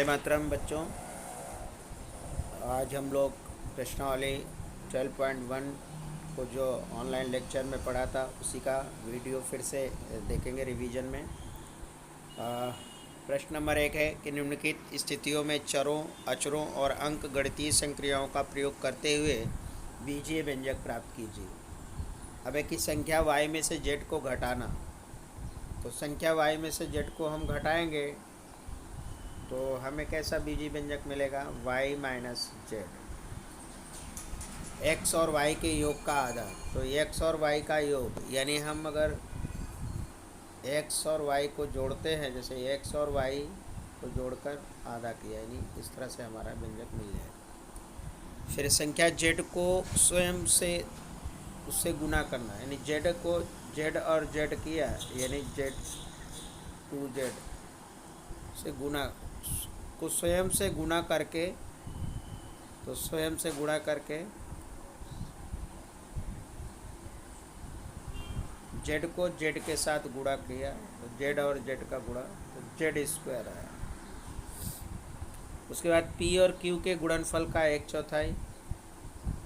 मातरम बच्चों। आज हम लोग प्रश्नावली 12.1 को जो ऑनलाइन लेक्चर में पढ़ा था उसी का वीडियो फिर से देखेंगे रिवीजन में। प्रश्न नंबर 1 है कि निम्नलिखित स्थितियों में चरों, अचरों और अंक गणितीय संक्रियाओं का प्रयोग करते हुए बीजीय व्यंजक प्राप्त कीजिए। अब एक ही संख्या y में से z को घटाना, तो संख्या y में से z को हम घटाएंगे तो हमें कैसा बीजीय व्यंजक मिलेगा? y माइनस जेड, x और y के योग का आधा। तो x और y का योग यानी हम अगर x और y को जोड़ते हैं, जैसे x और y को जोड़कर आधा किया, यानी इस तरह से हमारा व्यंजक मिल जाएगा। फिर संख्या z को स्वयं से उससे गुना करना, यानी z को z और z किया, यानी z 2z से गुना को स्वयं से गुणा करके, तो स्वयं से गुणा करके z को z के साथ गुणा किया, तो z और z का गुणा, तो z स्क्वायर आया। उसके बाद p और q के गुणनफल का 1/4,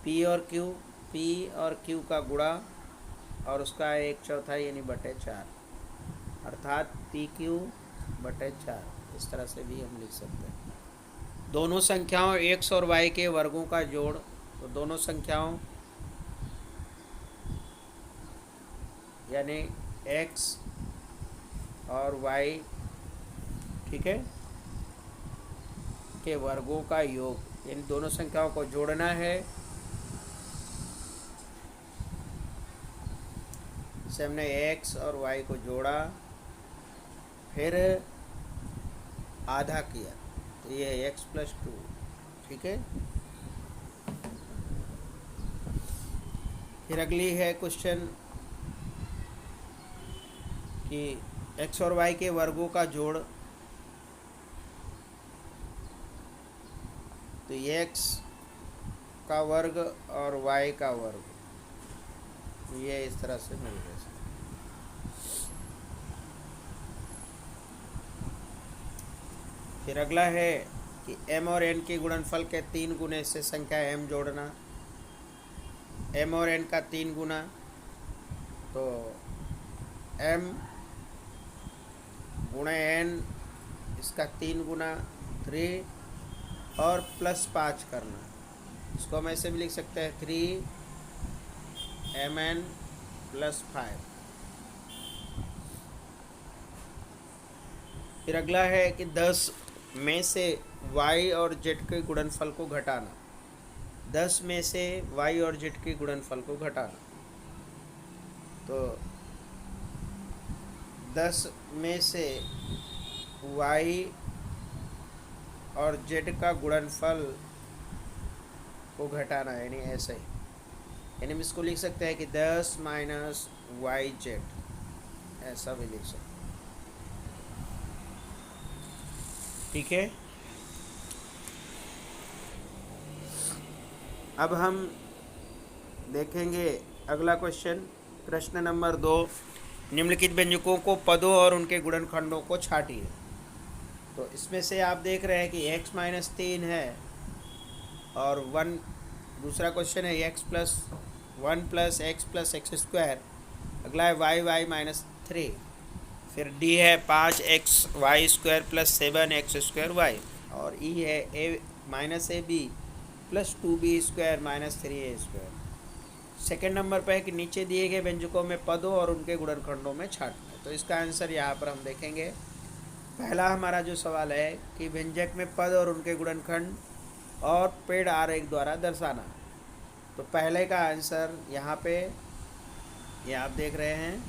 p और q का गुणा और उसका 1/4 यानी बटे 4, अर्थात pq/4। इस तरह से भी हम लिख सकते हैं। दोनों संख्याओं x और y के वर्गों का जोड़, तो दोनों संख्याओं यानी x और y, ठीक है, के वर्गों का योग, इन दोनों संख्याओं को जोड़ना है। जैसे हमने x और y को जोड़ा, फिर आधा किया, तो ये है x+2, ठीक है। फिर अगली है क्वेश्चन कि x और y के वर्गों का जोड़, तो ये x का वर्ग और y का वर्ग, ये इस तरह से मिल गया। फिर अगला है कि m और n के गुणनफल के 3 गुने से संख्या m जोड़ना। m और n का 3 गुना, तो m गुणे n, इसका 3 गुना 3 और +5 करना। इसको हम ऐसे भी लिख सकते हैं 3mn + 5। फिर अगला है कि 10 में से y और z के गुणनफल को घटाना। 10 में से y और z के गुणनफल को घटाना, तो 10 में से y और z का गुणनफल को घटाना, यानी ऐसे ही, यानी हम इसको लिख सकते हैं कि 10 - yz, ऐसा भी लिख सकते हैं, ठीक है। अब हम देखेंगे अगला क्वेश्चन, प्रश्न नंबर 2। निम्नलिखित व्यंजकों को पदों और उनके गुणनखंडों को छाटिए। तो इसमें से आप देख रहे हैं कि x-3 है और 1, दूसरा क्वेश्चन है x+1 + x + x²। अगला है y-3। फिर d है 5xy² + 7x² और e है -ab + 2b² - 3a²। Second number पर है कि नीचे दिए गए व्यंजकों में पदों और उनके गुणनखंडों में छाटना है। तो इसका आंसर यहाँ पर हम देखेंगे। पहला हमारा जो सवाल है कि व्यंजक में पद और उनके गुणनखंड और पेड़ आरेख द्वारा दर्शाना। तो पहले का आंसर यहाँ पे ये आप देख रहे हैं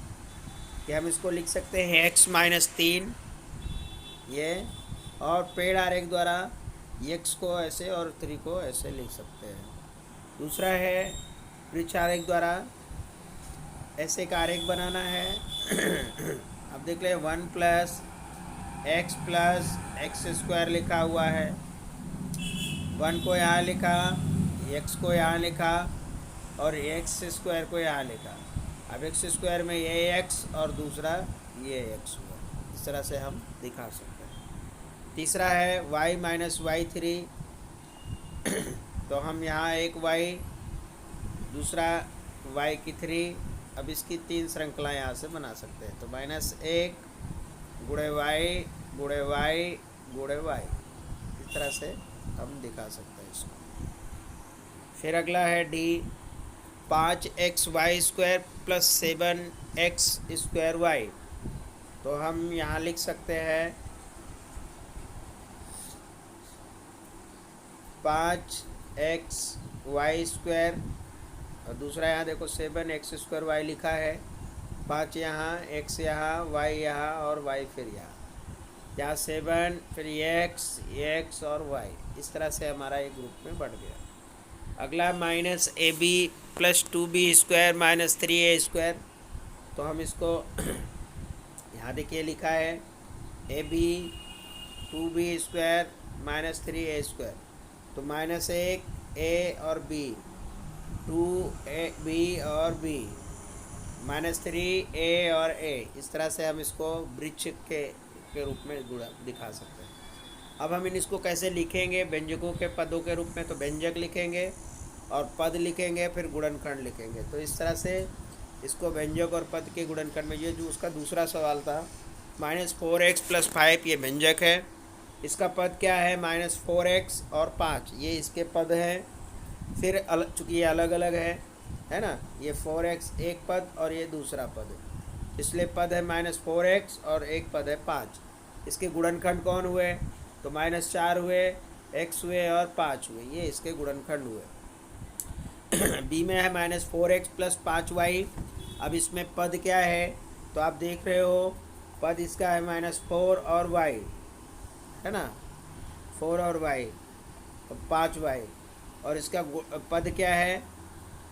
कि हम इसको लिख सकते हैं x-3 ये, और पेड़ आरेख द्वारा x को ऐसे और 3 को ऐसे लिख सकते हैं। दूसरा है वृक्ष आरेख द्वारा ऐसे का आरेख बनाना है। अब देख लें 1 + x + x² लिखा हुआ है, 1 को यहाँ लिखा, x को यहाँ लिखा और x² को यहाँ लिखा। अब x² में ये x और दूसरा ये x हुआ। इस तरह से हम दिखा सकते हैं। तीसरा है y माइनस वाई थ्री, तो हम यहाँ एक y, दूसरा y की थ्री, अब इसकी तीन श्रृंखला यहाँ से बना सकते हैं। तो माइनस एक गुणे y गुणे y गुणे y, इस तरह से हम दिखा सकते हैं इसको। फिर अगला है D, 5xy square plus 7x square y, तो हम यहाँ लिख सकते हैं 5xy स्क्वायर, और दूसरा यहाँ देखो 7x स्क्वायर वाई लिखा है, 5 यहाँ, x यहाँ, y यहाँ और y फिर यहाँ 7, फिर x और y, इस तरह से हमारा एक ग्रुप में बढ़ गया। अगला minus a b plus 2b square minus 3a square, तो हम इसको यहाँ देखिए लिखा है a b 2b square minus 3a square, तो माइनस एक a और b, 2b और b, माइनस 3a और a, इस तरह से हम इसको वृक्ष के रूप में दिखा सकते हैं। अब हम इसको कैसे लिखेंगे, व्यंजकों के पदों के रूप में, तो व्यंजक लिखेंगे और पद लिखेंगे, फिर गुणनखंड लिखेंगे। तो इस तरह से इसको व्यंजक और पद के गुणनखंड में, ये जो उसका दूसरा सवाल था -4x प्लस 5, ये व्यंजक है, इसका पद क्या है -4x और 5, ये इसके पद हैं। फिर चूँकि ये अलग अलग है ना, ये 4x एक पद और ये दूसरा पद है, इसलिए पद है -4x और एक पद है 5। इसके गुणनखंड कौन हुए, तो -4 हुए, x हुए और 5 हुए, ये इसके गुणनखंड हुए। बी में है -4x प्लस 5y, अब इसमें पद क्या है, तो आप देख रहे हो पद इसका है -4 और y, है ना, 4 और y, तो 5y, और इसका पद क्या है,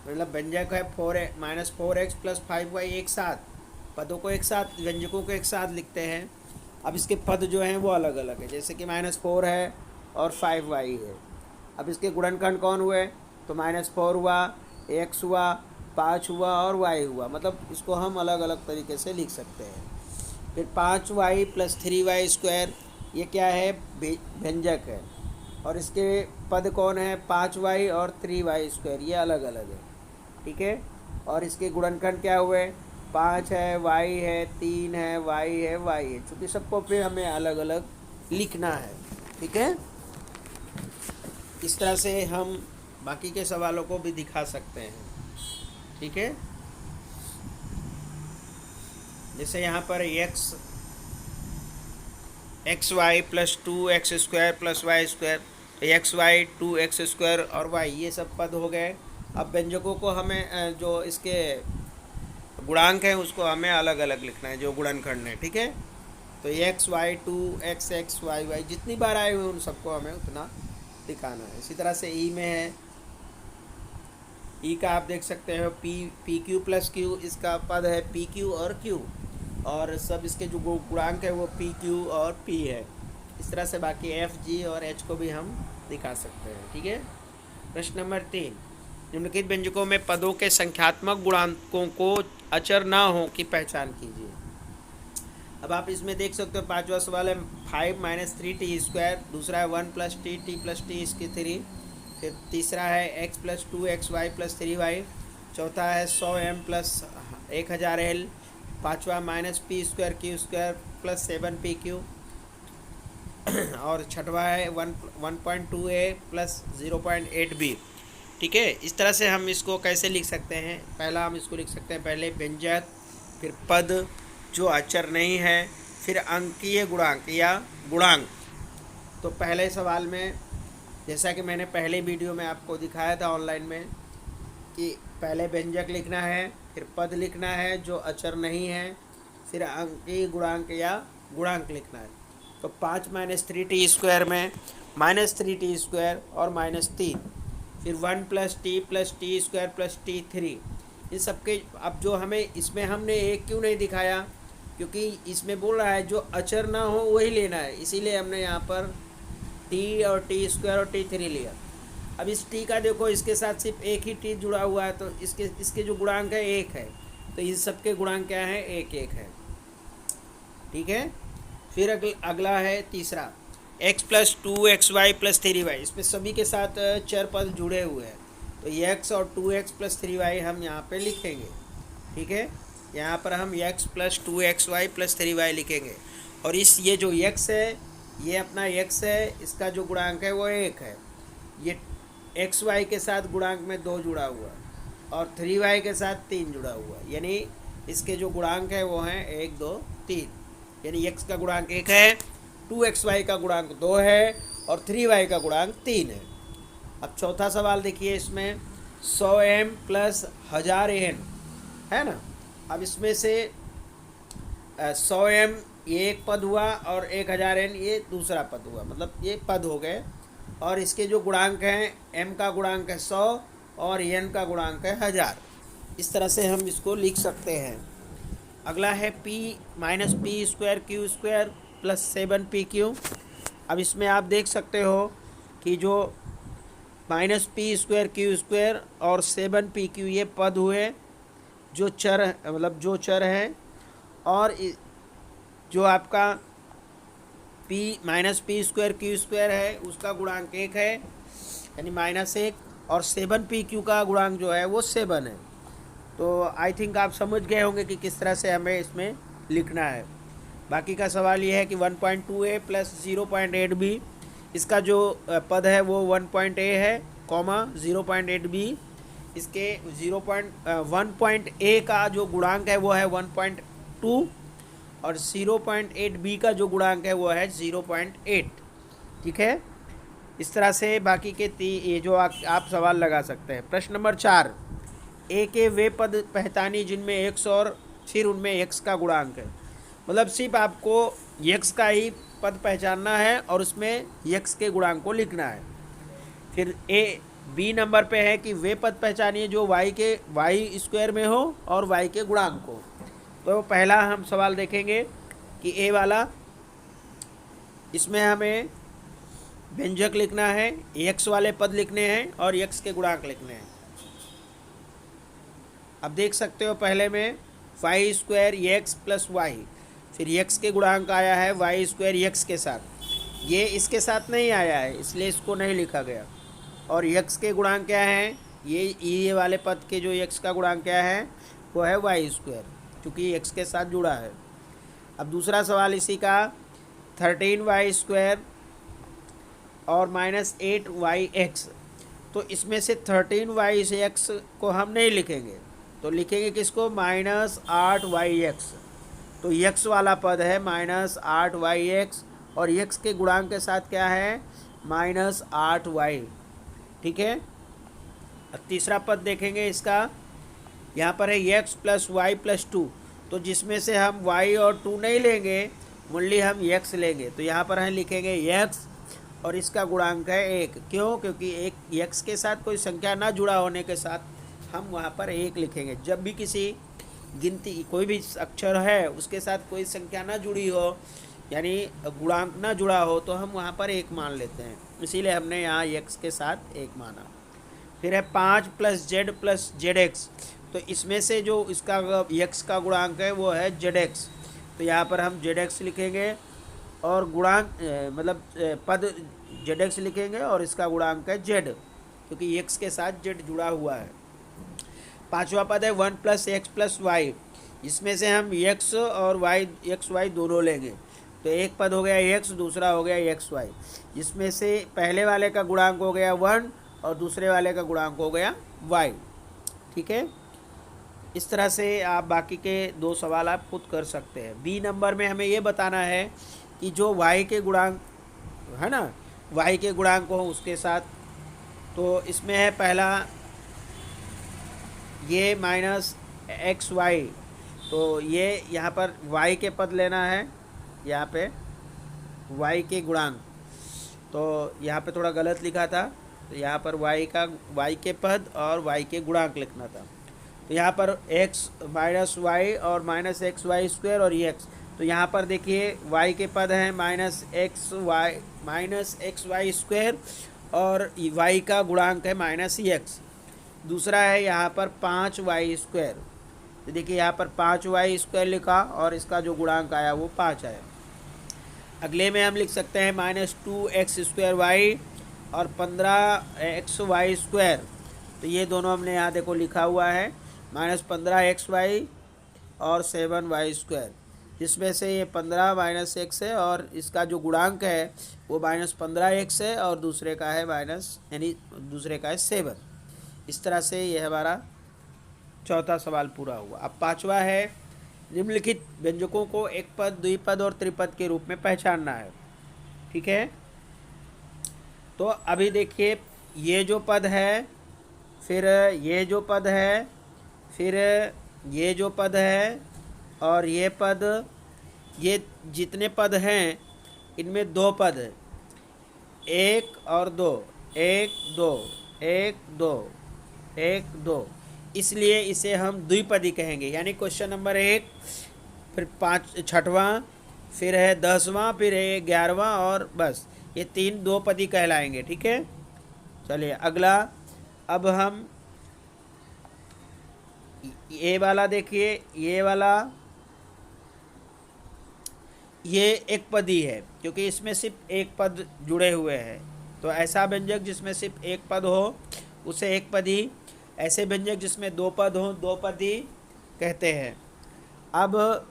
मतलब व्यंजक है -4x प्लस 5y, एक साथ पदों को एक साथ, व्यंजकों को एक साथ लिखते हैं। अब इसके पद जो हैं वो अलग अलग है, जैसे कि -4 है और 5y है। अब इसके गुणनखंड कौन हुए, तो -4 हुआ, x हुआ, 5 हुआ और y हुआ, मतलब इसको हम अलग अलग तरीके से लिख सकते हैं। फिर 5y प्लस 3y स्क्वायर, ये क्या है, व्यंजक है, और इसके पद कौन है, 5y और 3y स्क्वायर, ये अलग अलग है, ठीक है। और इसके गुणनखंड क्या हुए, 5 है, y है, 3 है, y है, y है, चूँकि सबको फिर हमें अलग अलग लिखना है, ठीक है। इस तरह से हम बाकी के सवालों को भी दिखा सकते हैं, ठीक है। जैसे यहाँ पर x y plus 2x square plus y square, तो एक्स वाई 2x स्क्वायर और y, ये सब पद हो गए। अब व्यंजकों को हमें जो इसके गुणांक हैं उसको हमें अलग अलग लिखना है, जो गुणनखंड है, ठीक है। तो x y 2x x y y, जितनी बार आए हुए उन सबको हमें उतना दिखाना है। इसी तरह से ई में है, ई का आप देख सकते हो पी क्यू प्लस क्यू, इसका पद है पी क्यू और क्यू, और सब इसके जो गुणांक है वो पी क्यू और पी है। इस तरह से बाकी एफ जी और एच को भी हम दिखा सकते हैं, ठीक है। प्रश्न नंबर 3, निम्नलिखित व्यंजकों में पदों के संख्यात्मक गुणांकों को अचर ना हो की पहचान कीजिए। अब आप इसमें देख सकते हो, पांचवा सवाल है 5 माइनस 3t स्क्वायर, दूसरा है 1 प्लस टी इसकी 3, फिर तीसरा है x plus 2xy plus 3y, चौथा है 100m प्लस 1000l, पाँचवा -p square Q square plus 7pq, और छठवा है 1.2a प्लस 0.8b, ठीक है। इस तरह से हम इसको कैसे लिख सकते हैं, पहला हम इसको लिख सकते हैं, पहले व्यंजक, फिर पद जो अचर नहीं है, फिर अंकीय गुणांक या गुणांक। तो पहले सवाल में जैसा कि मैंने पहले वीडियो में आपको दिखाया था ऑनलाइन में, कि पहले व्यंजक लिखना है, फिर पद लिखना है जो अचर नहीं है, फिर अंकीय गुणांक या गुणांक लिखना है। तो 5 माइनस 3t स्क्वायर में -3t स्क्वायर और -3, फिर 1 plus T square plus t3, इन सबके, अब जो हमें इसमें हमने एक क्यों नहीं दिखाया, क्योंकि इसमें बोल रहा है जो अचर ना हो वही लेना है, इसीलिए हमने यहाँ पर t और टी स्क्वायर और t3 लिया। अब इस t का देखो, इसके साथ सिर्फ एक ही t जुड़ा हुआ है, तो इसके जो गुणांक है 1 है, तो इन सब के गुणांक क्या है, 1 1 है, ठीक है। फिर अगला है तीसरा, x plus 2xy plus 3y, इसमें सभी के साथ चर पद जुड़े हुए हैं, तो x और 2x प्लस 3y हम यहाँ पे लिखेंगे। ठीक है, यहाँ पर हम x plus 2xy plus 3y लिखेंगे। और इस ये जो x है, ये अपना x है, इसका जो गुणांक है वो 1 है। ये xy के साथ गुणांक में 2 जुड़ा हुआ है और 3y के साथ 3 जुड़ा हुआ है, यानी इसके जो गुणांक है वो हैं 1 2 3। यानी x का गुणांक 1 है, 2xy का गुणांक 2 है और 3y का गुणांक 3 है। अब चौथा सवाल देखिए, इसमें 100m प्लस 1000n है ना। अब इसमें से 100m ये एक पद हुआ और 1000n ये दूसरा पद हुआ, मतलब ये पद हो गए। और इसके जो गुणांक हैं, m का गुणांक है 100 और n का गुणांक है 1000। इस तरह से हम इसको लिख सकते हैं। अगला है p minus P square Q square plus 7pq। अब इसमें आप देख सकते हो कि जो minus P square Q square और 7pq ये पद हुए जो चर, मतलब जो चर है। और जो आपका p minus P square Q square है उसका गुणांक 1 है, यानी -1, और 7pq का गुणांक जो है वो 7 है। तो आई थिंक आप समझ गए होंगे कि किस तरह से हमें इसमें लिखना है। बाकी का सवाल ये है कि 1.2a प्लस 0.8b, इसका जो पद है वो 1.a है, कॉमा 0.8b। इसके 1.a का जो गुणांक है वो है 1.2 और 0.8b का जो गुणांक है वो है 0.8। ठीक है, इस तरह से बाकी के ये जो आप सवाल लगा सकते हैं। प्रश्न नंबर 4, ए के वे पद पहचानिए जिनमें x और फिर उनमें x का गुणांक है। मतलब सिर्फ आपको x का ही पद पहचानना है और उसमें x के गुणांक को लिखना है। फिर बी नंबर पे है कि वे पद पहचानिए जो y स्क्वायर में हो और y के गुणांक को। तो पहला हम सवाल देखेंगे कि ए वाला, इसमें हमें व्यंजक लिखना है, x वाले पद लिखने हैं और x के गुणांक लिखने हैं। अब देख सकते हो पहले में y square x plus y, फिर x के गुणांक आया है y स्क्वायर x के साथ, ये इसके साथ नहीं आया है इसलिए इसको नहीं लिखा गया। और x के गुणांक क्या हैं, ये वाले पद के जो x का गुणांक क्या है वो है y स्क्वायर, क्योंकि x के साथ जुड़ा है। अब दूसरा सवाल इसी का, 13y स्क्वायर और -8yx। तो इसमें से 13yx को हम नहीं लिखेंगे, तो लिखेंगे किसको, -8yx। तो x वाला पद है -8yx और x के गुणांक के साथ क्या है, -8y। ठीक है, अब तीसरा पद देखेंगे इसका, यहाँ पर है x प्लस वाई प्लस 2। तो जिसमें से हम y और 2 नहीं लेंगे, ओनली हम x लेंगे, तो यहाँ पर हम लिखेंगे x और इसका गुणांक है 1। क्यों, क्योंकि एक x के साथ कोई संख्या ना जुड़ा होने के साथ हम वहाँ पर 1 लिखेंगे। जब भी किसी गिनती कोई भी अक्षर है उसके साथ कोई संख्या ना जुड़ी हो, यानी गुणांक ना जुड़ा हो, तो हम वहाँ पर 1 मान लेते हैं, इसीलिए हमने यहाँ x के साथ 1 माना। फिर है 5 plus Z plus Z x. तो इसमें से जो इसका x का गुणांक है वो है जेड एक्स, तो यहाँ पर हम जेड एक्स लिखेंगे और गुणांक मतलब पद जेड एक्स लिखेंगे और इसका गुणांक है जेड, क्योंकि x के साथ जेड जुड़ा हुआ है। पांचवा पद है 1 प्लस एक्स प्लस वाई, इसमें से हम x और y दोनों लेंगे, तो एक पद हो गया x, दूसरा हो गया xy। इसमें से पहले वाले का गुणांक हो गया 1 और दूसरे वाले का गुणांक हो गया y। ठीक है, इस तरह से आप बाकी के 2 सवाल आप खुद कर सकते हैं। बी नंबर में हमें ये बताना है कि जो y के गुणांक है ना, y के गुणांक हो उसके साथ। तो इसमें है पहला ये -xy, तो ये यहाँ पर y के पद लेना है, यहाँ पे y के गुणांक, तो यहाँ पे थोड़ा गलत लिखा था, तो यहाँ पर y के पद और y के गुणांक लिखना था। तो यहाँ पर x -y और -xy स्क्वायर और x, तो यहाँ पर देखिए y के पद हैं -xy स्क्वायर और y का गुणांक है -x। दूसरा है यहाँ पर 5y स्क्वायर, तो देखिए यहाँ पर 5y स्क्वायर लिखा और इसका जो गुणांक आया वो 5 आया। अगले में हम लिख सकते हैं -2x² और 15xy²। तो ये दोनों हमने यहाँ देखो लिखा हुआ है -15xy और 7y², जिसमें से ये 15 -x है और इसका जो गुणांक है वो -15x है और दूसरे का है यानी दूसरे का है 7। इस तरह से ये हमारा चौथा सवाल पूरा हुआ। अब पांचवा है, निम्नलिखित व्यंजकों को एक पद, द्विपद और त्रिपद के रूप में पहचानना है। ठीक है, तो अभी देखिए ये जो पद है, फिर ये जो पद है, फिर ये जो पद है और ये पद, ये जितने पद हैं इनमें दो पद है, 1 और 2, 1 2 1 2 1 2, इसलिए इसे हम द्विपदी कहेंगे। यानी क्वेश्चन नंबर 1, फिर 6वां, फिर है 10वां, फिर है 11वां और बस ये 3 दो पदी कहलाएंगे। ठीक है, चलिए अगला। अब हम ये वाला देखिए, ये वाला ये एक पदी है क्योंकि इसमें सिर्फ एक पद जुड़े हुए हैं। तो ऐसा व्यंजक जिसमें सिर्फ एक पद हो उसे एक पदी, ऐसे व्यंजक जिसमें दो पद हो दो पदी कहते हैं। अब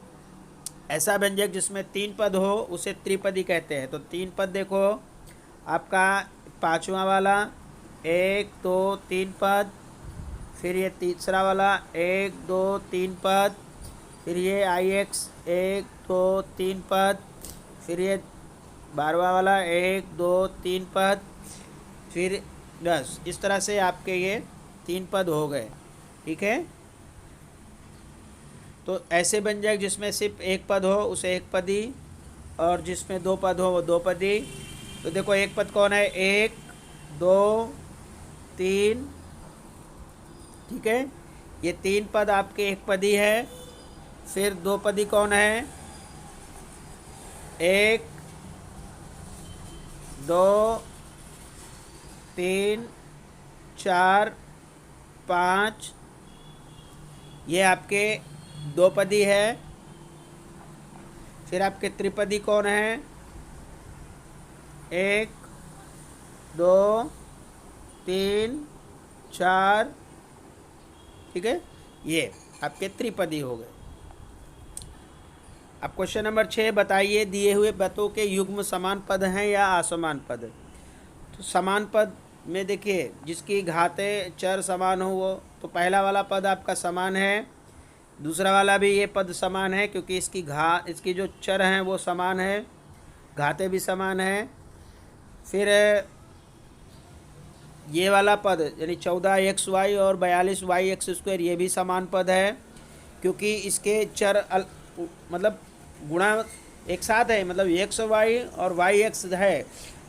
ऐसा व्यंजक जिसमें 3 पद हो उसे त्रिपदी कहते हैं। तो 3 पद देखो आपका, पांचवा वाला 1 2 3 पद, फिर ये तीसरा वाला 1 2 3 पद, फिर ये IX 1 2 3 पद, फिर ये 12वां वाला 1 2 3 पद, फिर 10। इस तरह से आपके ये 3 पद हो गए। ठीक है, तो ऐसे व्यंजक जिसमें सिर्फ एक पद हो उसे एक पदी और जिसमें 2 पद हो वो 2 पदी। तो देखो एक पद कौन है, 1 2 3। ठीक है, ये 3 पद आपके एक पदी है। फिर 2 पदी कौन है, 1 2 3 4 5, ये आपके 2 पदी है। फिर आपके त्रिपदी कौन है, 1 2 3 4। ठीक है, ये आपके त्रिपदी हो गए। अब क्वेश्चन नंबर 6, बताइए दिए हुए पदों के युग्म समान पद हैं या असमान पद। तो समान पद में देखिए जिसकी घातें चर समान हो वो, तो पहला वाला पद आपका समान है, दूसरा वाला भी ये पद समान है क्योंकि इसकी जो चर हैं वो समान है, घातें भी समान है। फिर ये वाला पद यानी 14xy और 42yx² ये भी समान पद है क्योंकि इसके चर मतलब गुणा एक साथ है, मतलब xy और yx है,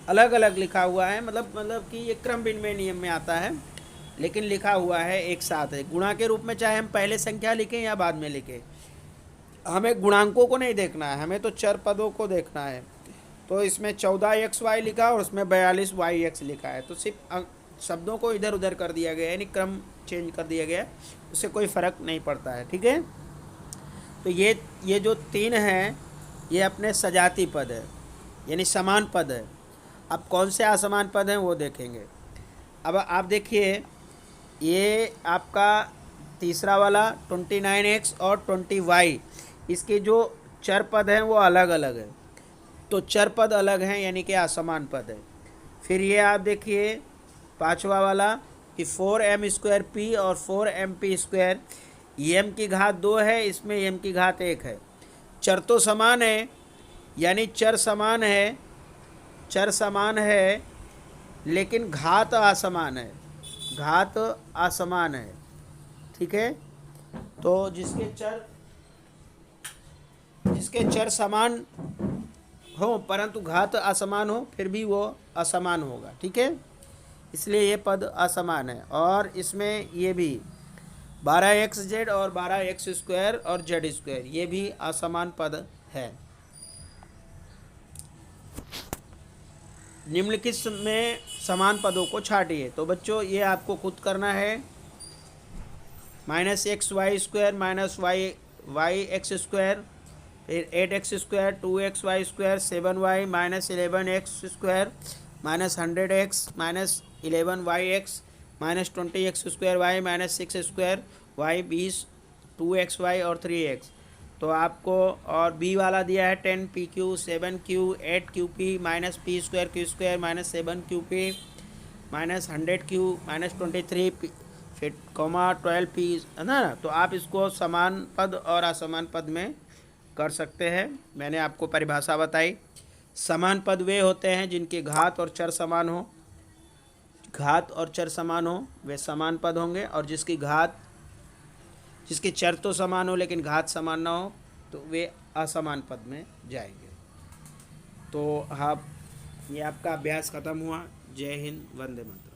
अलग अलग लिखा हुआ है, मतलब कि ये क्रम विनिमय नियम में आता है लेकिन लिखा हुआ है एक साथ है। गुणा के रूप में चाहे हम पहले संख्या लिखें या बाद में लिखें, हमें गुणांकों को नहीं देखना है, हमें तो चर पदों को देखना है। तो इसमें 14xy लिखा और उसमें 42yx लिखा है, तो सिर्फ शब्दों को इधर उधर कर दिया गया, यानी क्रम चेंज कर दिया गया, उससे कोई फ़र्क नहीं पड़ता है। ठीक है, तो ये जो 3 हैं ये अपने सजाती पद है यानी समान पद है। अब कौन से असमान पद हैं वो देखेंगे। अब आप देखिए ये आपका तीसरा वाला 29x और 20y, इसके जो चर पद हैं वो अलग अलग है, तो चर पद अलग हैं यानी कि असमान पद है। फिर ये आप देखिए पांचवा वाला कि 4m² और 4mp², m की घात 2 है, इसमें m की घात 1 है। चर तो समान है यानी चर समान है लेकिन घात असमान है, घात असमान है। ठीक है, तो जिसके चर समान हो परंतु घात असमान हो फिर भी वो असमान होगा। ठीक है, इसलिए ये पद असमान है। और इसमें ये भी 12xz और 12x² और z² ये भी असमान पद है। निम्नलिखित में समान पदों को छाटिए। तो बच्चों ये आपको खुद करना है, -xy² -yx², 8x² 2xy² 7y -11x² -100x -11yx -20x² y -6² y 20 2xy और 3x। तो आपको और बी वाला दिया है 10pq 7q 8qp -p² q² -7qp -100q -23p फिर 12p है ना। तो आप इसको समान पद और असमान पद में कर सकते हैं। मैंने आपको परिभाषा बताई। समान पद वे होते हैं जिनके घात और चर समान हो, घात और चर समान हो वे समान पद होंगे, और जिसके चर तो समान हो लेकिन घात समान ना हो तो वे असमान पद में जाएंगे। तो आप ये आपका अभ्यास खत्म हुआ। जय हिंद, वंदे मातरम।